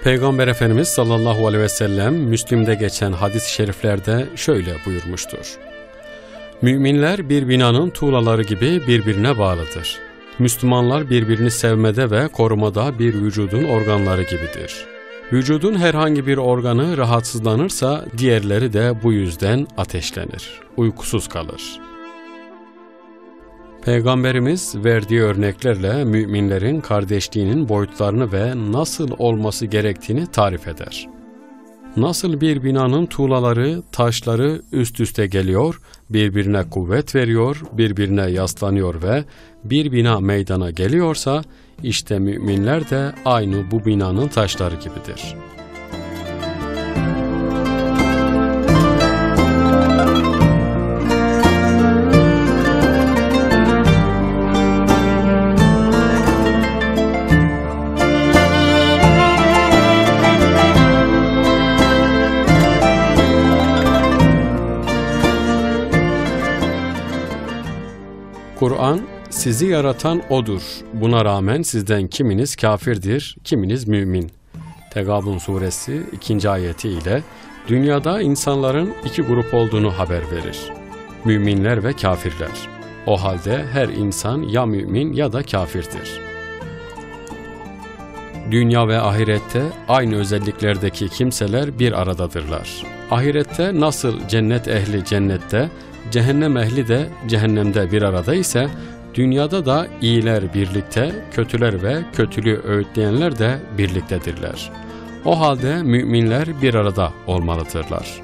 Peygamber Efendimiz sallallahu aleyhi ve sellem Müslim'de geçen hadis-i şeriflerde şöyle buyurmuştur. Müminler bir binanın tuğlaları gibi birbirine bağlıdır. Müslümanlar birbirini sevmede ve korumada bir vücudun organları gibidir. Vücudun herhangi bir organı rahatsızlanırsa diğerleri de bu yüzden ateşlenir, uykusuz kalır. Peygamberimiz verdiği örneklerle müminlerin kardeşliğinin boyutlarını ve nasıl olması gerektiğini tarif eder. Nasıl bir binanın tuğlaları, taşları üst üste geliyor, birbirine kuvvet veriyor, birbirine yaslanıyor ve bir bina meydana geliyorsa, işte müminler de aynı bu binanın taşları gibidir. Kur'an, sizi yaratan O'dur. Buna rağmen sizden kiminiz kafirdir, kiminiz mümin. Tegabun suresi 2. ayeti ile dünyada insanların iki grup olduğunu haber verir. Müminler ve kafirler. O halde her insan ya mümin ya da kafirdir. Dünya ve ahirette aynı özelliklerdeki kimseler bir aradadırlar. Ahirette nasıl cennet ehli cennette, cehennem ehli de cehennemde bir arada ise, dünyada da iyiler birlikte, kötüler ve kötülüğü öğütleyenler de birliktedirler. O halde müminler bir arada olmalıdırlar.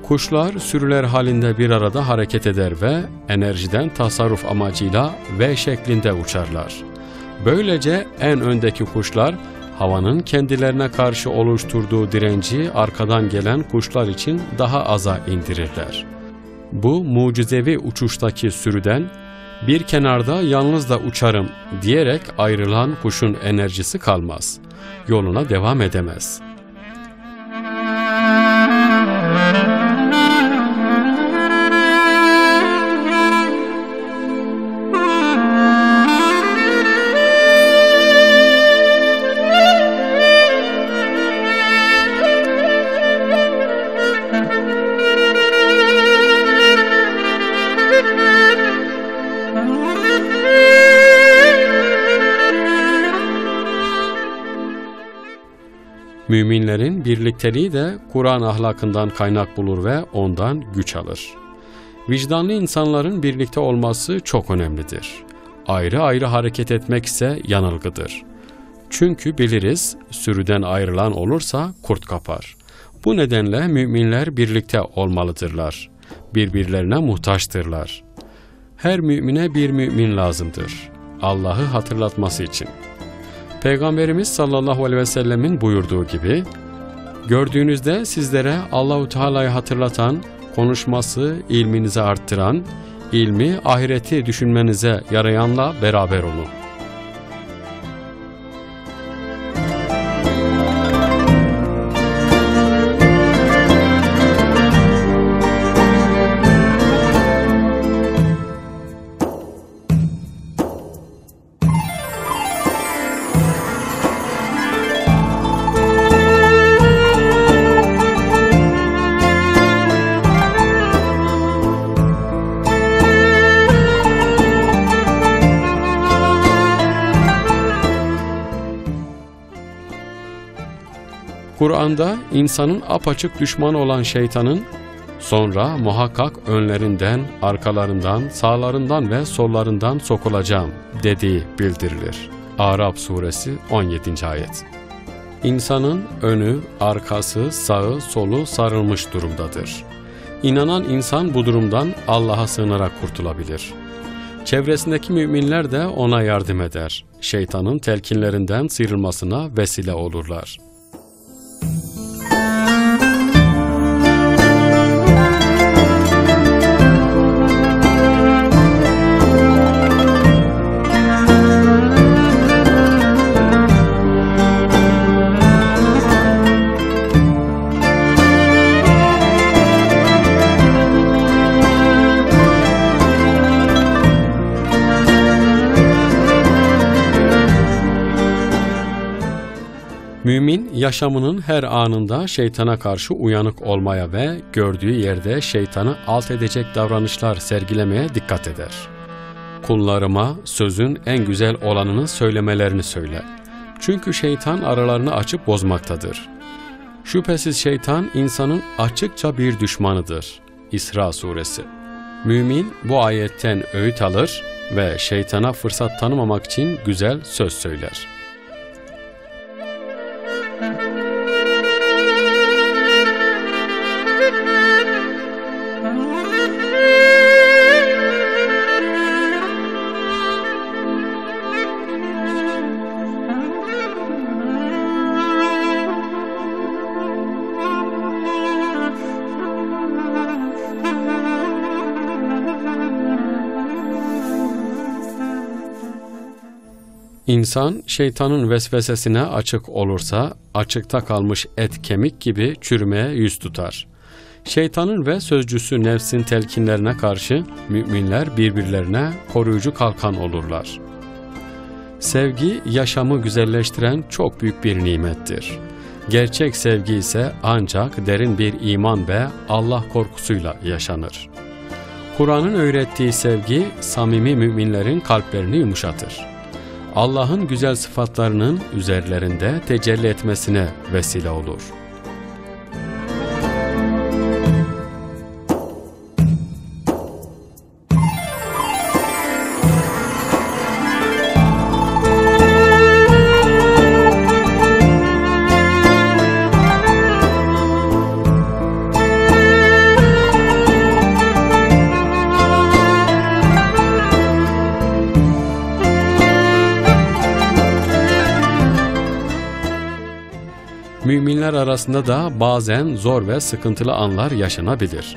Kuşlar sürüler halinde bir arada hareket eder ve enerjiden tasarruf amacıyla V şeklinde uçarlar. Böylece en öndeki kuşlar havanın kendilerine karşı oluşturduğu direnci arkadan gelen kuşlar için daha aza indirirler. Bu mucizevi uçuştaki sürüden bir kenarda yalnız da uçarım diyerek ayrılan kuşun enerjisi kalmaz. Yoluna devam edemez. Müminlerin birlikteliği de Kur'an ahlakından kaynak bulur ve ondan güç alır. Vicdanlı insanların birlikte olması çok önemlidir. Ayrı ayrı hareket etmek ise yanılgıdır. Çünkü biliriz, sürüden ayrılan olursa kurt kapar. Bu nedenle müminler birlikte olmalıdırlar. Birbirlerine muhtaçtırlar. Her mümine bir mümin lazımdır. Allah'ı hatırlatması için. Peygamberimiz sallallahu aleyhi ve sellemin buyurduğu gibi, gördüğünüzde sizlere Allahu Teala'yı hatırlatan, konuşması ilminizi arttıran, ilmi ahireti düşünmenize yarayanla beraber olun. Kur'an'da insanın apaçık düşmanı olan şeytanın sonra muhakkak önlerinden, arkalarından, sağlarından ve sollarından sokulacağım dediği bildirilir. Araf suresi 17. ayet. İnsanın önü, arkası, sağı, solu sarılmış durumdadır. İnanan insan bu durumdan Allah'a sığınarak kurtulabilir. Çevresindeki müminler de ona yardım eder. Şeytanın telkinlerinden sıyrılmasına vesile olurlar. Mümin, yaşamının her anında şeytana karşı uyanık olmaya ve gördüğü yerde şeytanı alt edecek davranışlar sergilemeye dikkat eder. Kullarıma sözün en güzel olanını söylemelerini söyle. Çünkü şeytan aralarını açıp bozmaktadır. Şüphesiz şeytan insanın açıkça bir düşmanıdır. İsra suresi. Mümin bu ayetten öğüt alır ve şeytana fırsat tanımamak için güzel söz söyler. İnsan şeytanın vesvesesine açık olursa açıkta kalmış et kemik gibi çürümeye yüz tutar. Şeytanın ve sözcüsü nefsin telkinlerine karşı müminler birbirlerine koruyucu kalkan olurlar. Sevgi yaşamı güzelleştiren çok büyük bir nimettir. Gerçek sevgi ise ancak derin bir iman ve Allah korkusuyla yaşanır. Kur'an'ın öğrettiği sevgi samimi müminlerin kalplerini yumuşatır. Allah'ın güzel sıfatlarının üzerlerinde tecelli etmesine vesile olur. Müminler arasında da bazen zor ve sıkıntılı anlar yaşanabilir.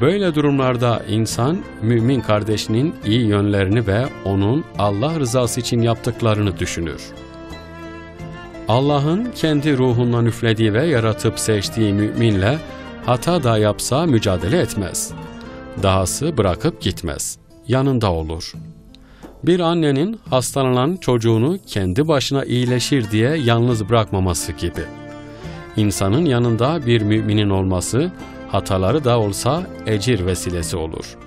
Böyle durumlarda insan, mümin kardeşinin iyi yönlerini ve onun Allah rızası için yaptıklarını düşünür. Allah'ın kendi ruhundan üflediği ve yaratıp seçtiği müminle hata da yapsa mücadele etmez. Dahası bırakıp gitmez. Yanında olur. Bir annenin hastalanan çocuğunu kendi başına iyileşir diye yalnız bırakmaması gibi. İnsanın yanında bir müminin olması, hataları da olsa ecir vesilesi olur.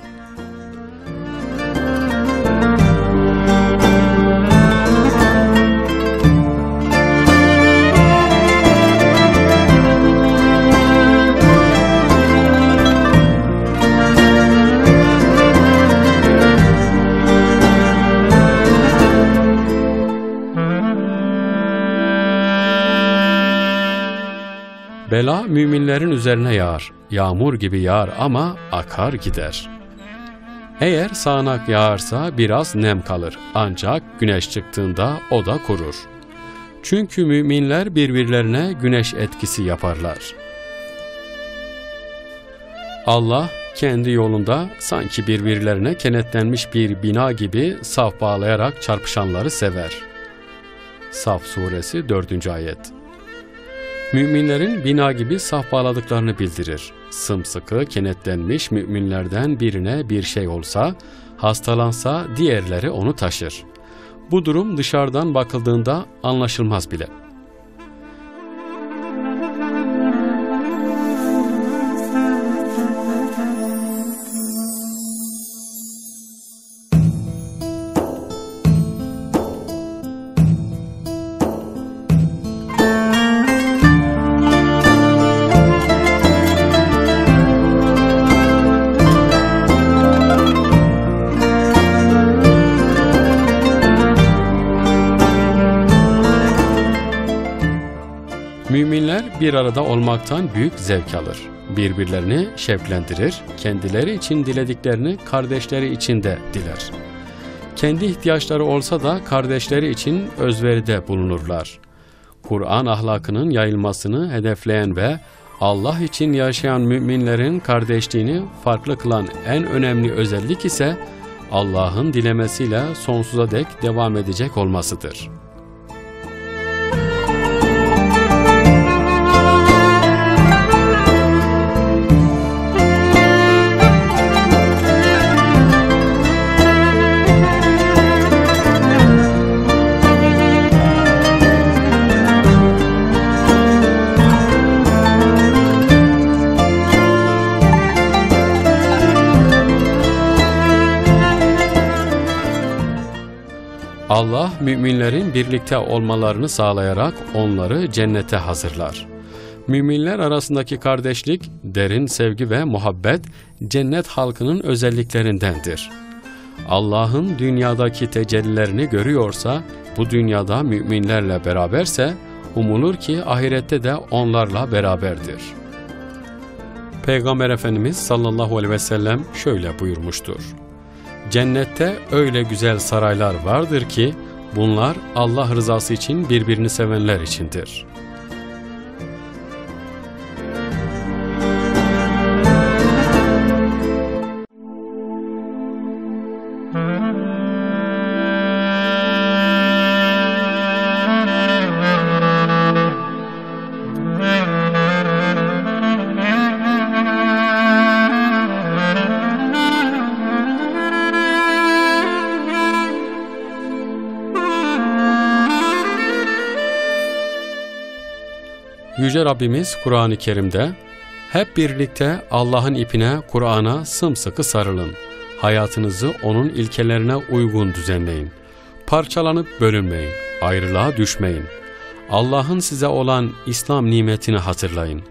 Bela müminlerin üzerine yağar, yağmur gibi yağar ama akar gider. Eğer sağanak yağarsa biraz nem kalır, ancak güneş çıktığında o da kurur. Çünkü müminler birbirlerine güneş etkisi yaparlar. Allah kendi yolunda sanki birbirlerine kenetlenmiş bir bina gibi saf bağlayarak çarpışanları sever. Saf suresi 4. ayet. Müminlerin bina gibi saf bağladıklarını bildirir. Sımsıkı kenetlenmiş müminlerden birine bir şey olsa, hastalansa diğerleri onu taşır. Bu durum dışarıdan bakıldığında anlaşılmaz bile. Müminler bir arada olmaktan büyük zevk alır. Birbirlerini şevklendirir, kendileri için dilediklerini kardeşleri için de diler. Kendi ihtiyaçları olsa da kardeşleri için özveride bulunurlar. Kur'an ahlakının yayılmasını hedefleyen ve Allah için yaşayan müminlerin kardeşliğini farklı kılan en önemli özellik ise Allah'ın dilemesiyle sonsuza dek devam edecek olmasıdır. Allah, müminlerin birlikte olmalarını sağlayarak onları cennete hazırlar. Müminler arasındaki kardeşlik, derin sevgi ve muhabbet, cennet halkının özelliklerindendir. Allah'ın dünyadaki tecellilerini görüyorsa, bu dünyada müminlerle beraberse, umulur ki ahirette de onlarla beraberdir. Peygamber Efendimiz sallallahu aleyhi ve sellem şöyle buyurmuştur: Cennette öyle güzel saraylar vardır ki bunlar Allah rızası için birbirini sevenler içindir. Yüce Rabbimiz Kur'an-ı Kerim'de hep birlikte Allah'ın ipine, Kur'an'a sımsıkı sarılın. Hayatınızı onun ilkelerine uygun düzenleyin. Parçalanıp bölünmeyin, ayrılığa düşmeyin. Allah'ın size olan İslam nimetini hatırlayın.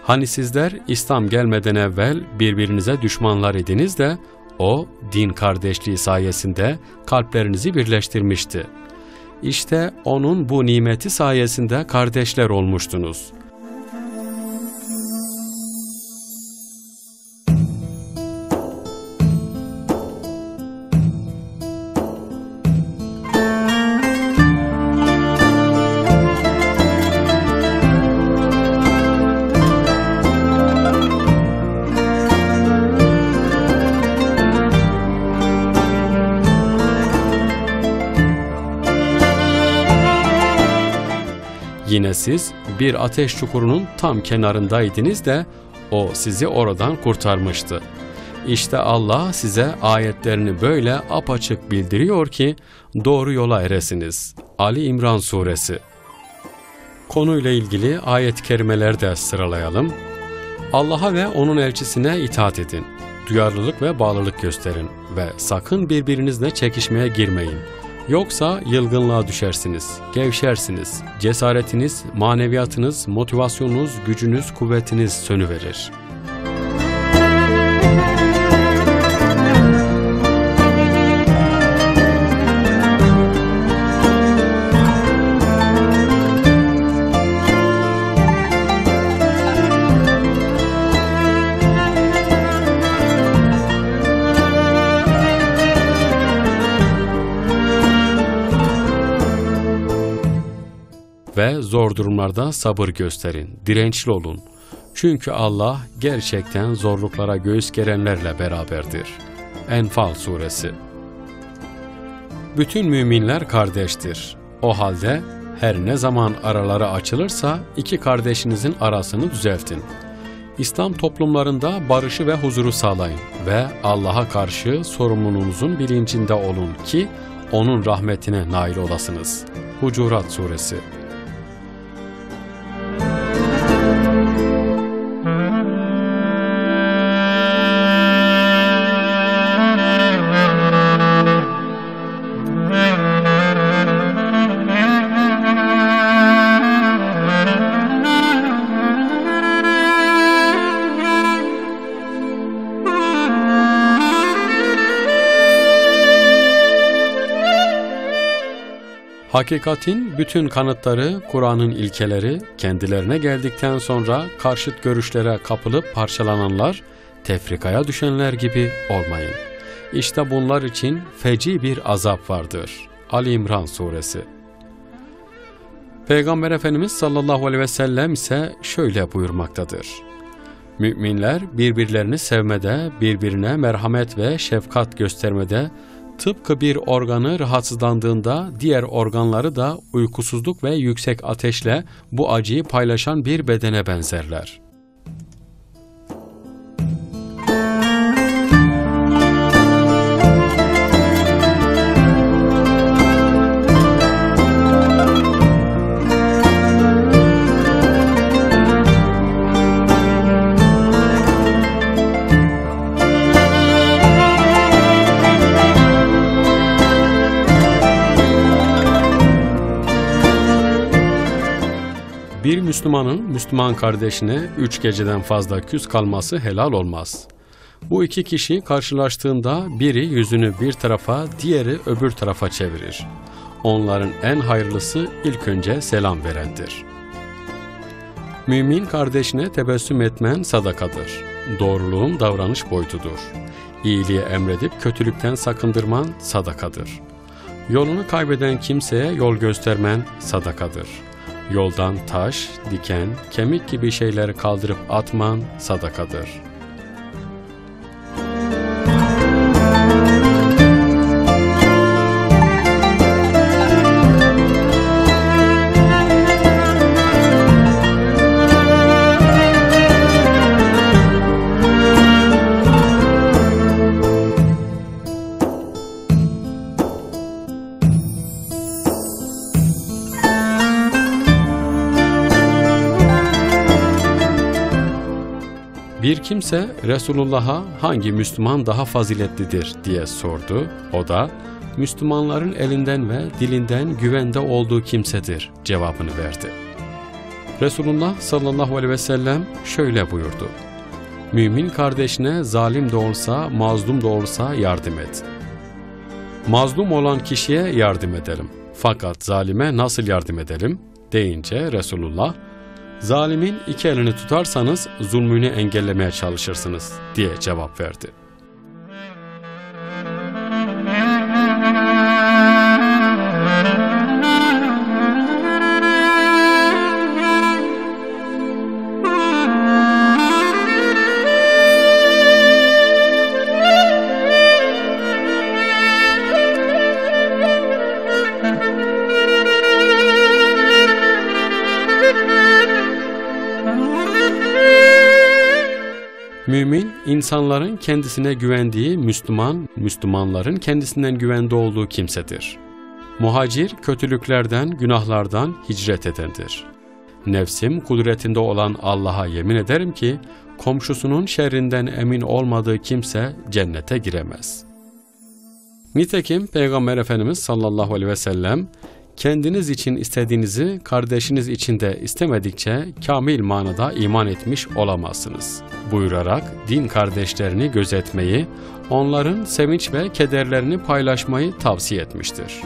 Hani sizler İslam gelmeden evvel birbirinize düşmanlar idiniz de o din kardeşliği sayesinde kalplerinizi birleştirmişti. İşte onun bu nimeti sayesinde kardeşler olmuştunuz. Yine siz bir ateş çukurunun tam kenarındaydınız da o sizi oradan kurtarmıştı. İşte Allah size ayetlerini böyle apaçık bildiriyor ki doğru yola eresiniz. Ali İmran Suresi. Konuyla ilgili ayet-i kerimeleri de sıralayalım. Allah'a ve onun elçisine itaat edin. Duyarlılık ve bağlılık gösterin ve sakın birbirinizle çekişmeye girmeyin. Yoksa yılgınlığa düşersiniz, gevşersiniz, cesaretiniz, maneviyatınız, motivasyonunuz, gücünüz, kuvvetiniz sönüverir. Ve zor durumlarda sabır gösterin, dirençli olun. Çünkü Allah gerçekten zorluklara göğüs gerenlerle beraberdir. Enfal Suresi. Bütün müminler kardeştir. O halde her ne zaman araları açılırsa iki kardeşinizin arasını düzeltin. İslam toplumlarında barışı ve huzuru sağlayın ve Allah'a karşı sorumluluğunuzun bilincinde olun ki onun rahmetine nail olasınız. Hucurat Suresi. Hakikatin bütün kanıtları, Kur'an'ın ilkeleri kendilerine geldikten sonra karşıt görüşlere kapılıp parçalananlar, tefrikaya düşenler gibi olmayın. İşte bunlar için feci bir azap vardır. Ali İmran Suresi. Peygamber Efendimiz sallallahu aleyhi ve sellem ise şöyle buyurmaktadır. Müminler birbirlerini sevmede, birbirine merhamet ve şefkat göstermede, tıpkı bir organı rahatsızlandığında diğer organları da uykusuzluk ve yüksek ateşle bu acıyı paylaşan bir bedene benzerler. Bir Müslümanın Müslüman kardeşine 3 geceden fazla küs kalması helal olmaz. Bu iki kişi karşılaştığında biri yüzünü bir tarafa, diğeri öbür tarafa çevirir. Onların en hayırlısı ilk önce selam verendir. Mümin kardeşine tebessüm etmen sadakadır. Doğruluğun davranış boyutudur. İyiliği emredip kötülükten sakındırman sadakadır. Yolunu kaybeden kimseye yol göstermen sadakadır. Yoldan taş, diken, kemik gibi şeyleri kaldırıp atman sadakadır. Bir kimse Resulullah'a hangi Müslüman daha faziletlidir diye sordu. O da Müslümanların elinden ve dilinden güvende olduğu kimsedir cevabını verdi. Resulullah sallallahu aleyhi ve sellem şöyle buyurdu. Mümin kardeşine zalim de olsa, mazlum da olsa yardım et. Mazlum olan kişiye yardım edelim. Fakat zalime nasıl yardım edelim deyince Resulullah, zalimin iki elini tutarsanız zulmünü engellemeye çalışırsınız diye cevap verdi. Mümin, insanların kendisine güvendiği Müslüman, Müslümanların kendisinden güvende olduğu kimsedir. Muhacir, kötülüklerden, günahlardan hicret edendir. Nefsim kudretinde olan Allah'a yemin ederim ki, komşusunun şerrinden emin olmadığı kimse cennete giremez. Nitekim Peygamber Efendimiz sallallahu aleyhi ve sellem, kendiniz için istediğinizi kardeşiniz için de istemedikçe kamil manada iman etmiş olamazsınız buyurarak din kardeşlerini gözetmeyi, onların sevinç ve kederlerini paylaşmayı tavsiye etmiştir.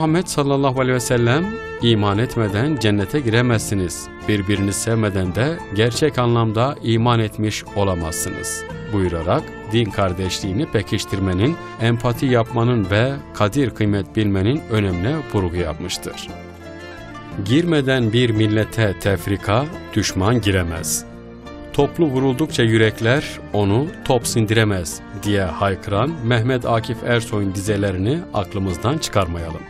Muhammed sallallahu aleyhi ve sellem, iman etmeden cennete giremezsiniz, birbirini sevmeden de gerçek anlamda iman etmiş olamazsınız buyurarak din kardeşliğini pekiştirmenin, empati yapmanın ve kadir kıymet bilmenin önemine vurgu yapmıştır. Girmeden bir millete tefrika, düşman giremez. Toplu vuruldukça yürekler onu top sindiremez diye haykıran Mehmet Akif Ersoy'un dizelerini aklımızdan çıkarmayalım.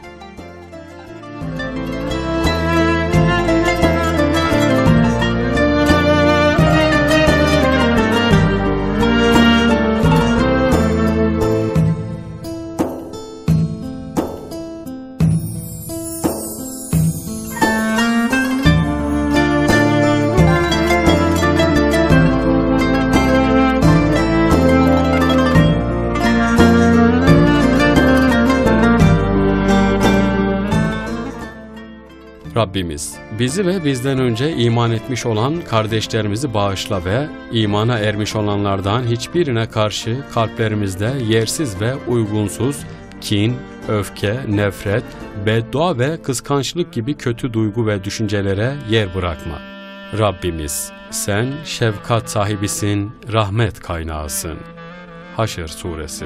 Rabbimiz, bizi ve bizden önce iman etmiş olan kardeşlerimizi bağışla ve imana ermiş olanlardan hiçbirine karşı kalplerimizde yersiz ve uygunsuz kin, öfke, nefret, beddua ve kıskançlık gibi kötü duygu ve düşüncelere yer bırakma. Rabbimiz, sen şefkat sahibisin, rahmet kaynağısın. Haşr Suresi.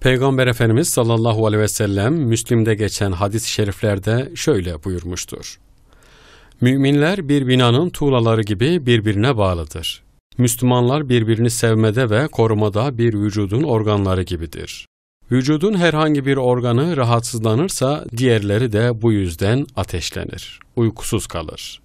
Peygamber Efendimiz sallallahu aleyhi ve sellem Müslim'de geçen hadis-i şeriflerde şöyle buyurmuştur. Müminler bir binanın tuğlaları gibi birbirine bağlıdır. Müslümanlar birbirini sevmede ve korumada bir vücudun organları gibidir. Vücudun herhangi bir organı rahatsızlanırsa diğerleri de bu yüzden ateşlenir, uykusuz kalır.